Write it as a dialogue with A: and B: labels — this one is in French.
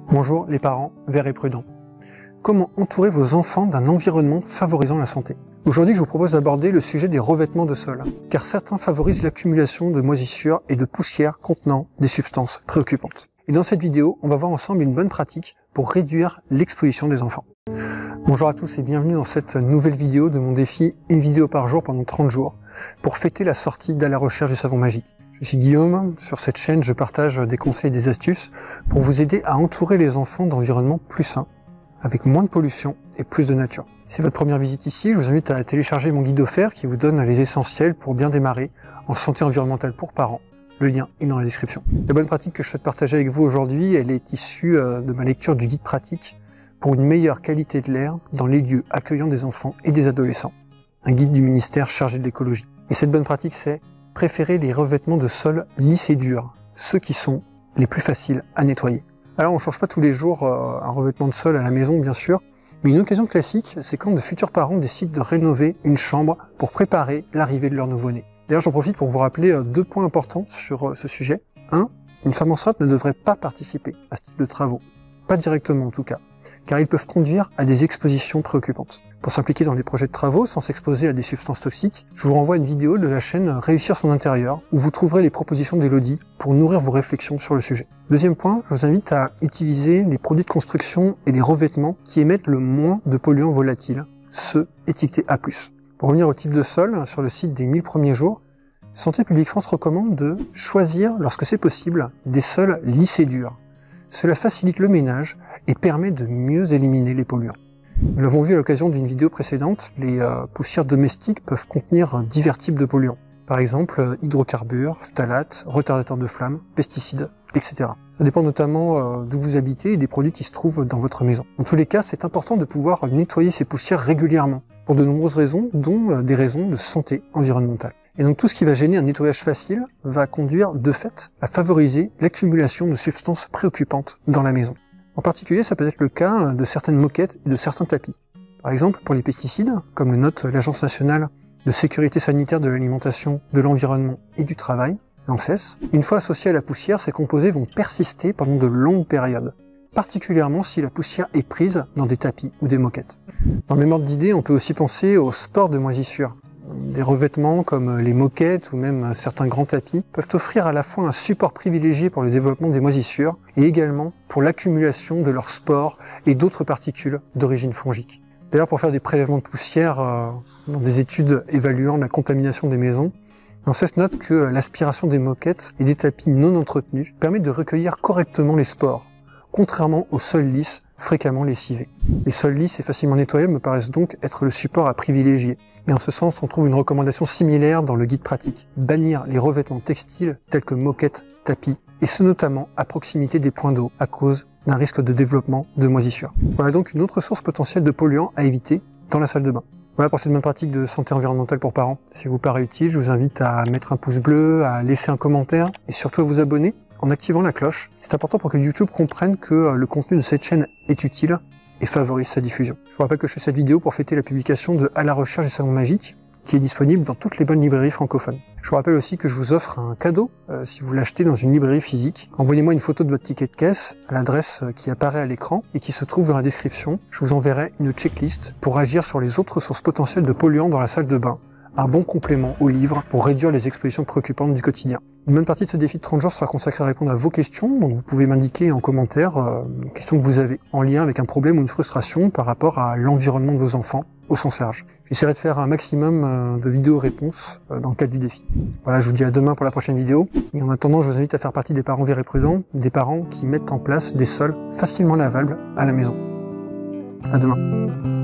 A: Bonjour les parents, verts et prudents. Comment entourer vos enfants d'un environnement favorisant la santé? Aujourd'hui, je vous propose d'aborder le sujet des revêtements de sol, car certains favorisent l'accumulation de moisissures et de poussières contenant des substances préoccupantes. Et dans cette vidéo, on va voir ensemble une bonne pratique pour réduire l'exposition des enfants. Bonjour à tous et bienvenue dans cette nouvelle vidéo de mon défi « Une vidéo par jour pendant 30 jours » pour fêter la sortie d'À la recherche du savon magique. Je suis Guillaume, sur cette chaîne je partage des conseils et des astuces pour vous aider à entourer les enfants d'environnements plus sains, avec moins de pollution et plus de nature. Si c'est votre première visite ici, je vous invite à télécharger mon guide offert qui vous donne les essentiels pour bien démarrer en santé environnementale pour parents. Le lien est dans la description. La bonne pratique que je souhaite partager avec vous aujourd'hui, elle est issue de ma lecture du guide pratique pour une meilleure qualité de l'air dans les lieux accueillant des enfants et des adolescents. Un guide du ministère chargé de l'écologie. Et cette bonne pratique, c'est préférer les revêtements de sol lisses et durs, ceux qui sont les plus faciles à nettoyer. Alors on ne change pas tous les jours un revêtement de sol à la maison bien sûr, mais une occasion classique, c'est quand de futurs parents décident de rénover une chambre pour préparer l'arrivée de leur nouveau-né. D'ailleurs j'en profite pour vous rappeler deux points importants sur ce sujet. 1. Une femme enceinte ne devrait pas participer à ce type de travaux, pas directement en tout cas, car ils peuvent conduire à des expositions préoccupantes. Pour s'impliquer dans des projets de travaux sans s'exposer à des substances toxiques, je vous renvoie à une vidéo de la chaîne Réussir son intérieur, où vous trouverez les propositions d'Elodie pour nourrir vos réflexions sur le sujet. Deuxième point, je vous invite à utiliser les produits de construction et les revêtements qui émettent le moins de polluants volatiles, ceux étiquetés A+. Pour revenir au type de sol, sur le site des 1000 premiers jours, Santé publique France recommande de choisir, lorsque c'est possible, des sols lisses et durs. Cela facilite le ménage et permet de mieux éliminer les polluants. Nous l'avons vu à l'occasion d'une vidéo précédente, les poussières domestiques peuvent contenir divers types de polluants. Par exemple, hydrocarbures, phtalates, retardateurs de flamme, pesticides, etc. Ça dépend notamment d'où vous habitez et des produits qui se trouvent dans votre maison. En tous les cas, c'est important de pouvoir nettoyer ces poussières régulièrement, pour de nombreuses raisons, dont des raisons de santé environnementale. Et donc tout ce qui va gêner un nettoyage facile va conduire de fait à favoriser l'accumulation de substances préoccupantes dans la maison. En particulier, ça peut être le cas de certaines moquettes et de certains tapis. Par exemple, pour les pesticides, comme le note l'Agence nationale de sécurité sanitaire de l'alimentation, de l'environnement et du travail, l'ANSES, une fois associés à la poussière, ces composés vont persister pendant de longues périodes, particulièrement si la poussière est prise dans des tapis ou des moquettes. Dans le même ordre d'idée, on peut aussi penser aux sports de moisissure. Des revêtements comme les moquettes ou même certains grands tapis peuvent offrir à la fois un support privilégié pour le développement des moisissures et également pour l'accumulation de leurs spores et d'autres particules d'origine fongique. D'ailleurs, pour faire des prélèvements de poussière dans des études évaluant la contamination des maisons, l'ANSES note que l'aspiration des moquettes et des tapis non entretenus permet de recueillir correctement les spores, contrairement aux sols lisses fréquemment lessivés. Les sols lisses et facilement nettoyables me paraissent donc être le support à privilégier. Et en ce sens, on trouve une recommandation similaire dans le guide pratique. Bannir les revêtements textiles tels que moquettes, tapis, et ce notamment à proximité des points d'eau à cause d'un risque de développement de moisissures. Voilà donc une autre source potentielle de polluants à éviter dans la salle de bain. Voilà pour cette bonne pratique de santé environnementale pour parents. Si vous paraît utile, je vous invite à mettre un pouce bleu, à laisser un commentaire et surtout à vous abonner en activant la cloche. C'est important pour que YouTube comprenne que le contenu de cette chaîne est utile et favorise sa diffusion. Je vous rappelle que je fais cette vidéo pour fêter la publication de À la recherche du savon magique, qui est disponible dans toutes les bonnes librairies francophones. Je vous rappelle aussi que je vous offre un cadeau si vous l'achetez dans une librairie physique. Envoyez-moi une photo de votre ticket de caisse à l'adresse qui apparaît à l'écran et qui se trouve dans la description. Je vous enverrai une checklist pour agir sur les autres sources potentielles de polluants dans la salle de bain. Un bon complément au livre pour réduire les expositions préoccupantes du quotidien. Une bonne partie de ce défi de 30 jours sera consacrée à répondre à vos questions, donc vous pouvez m'indiquer en commentaire les questions que vous avez en lien avec un problème ou une frustration par rapport à l'environnement de vos enfants au sens large. J'essaierai de faire un maximum de vidéos-réponses dans le cadre du défi. Voilà, je vous dis à demain pour la prochaine vidéo. Et en attendant, je vous invite à faire partie des parents verts et prudents, des parents qui mettent en place des sols facilement lavables à la maison. À demain.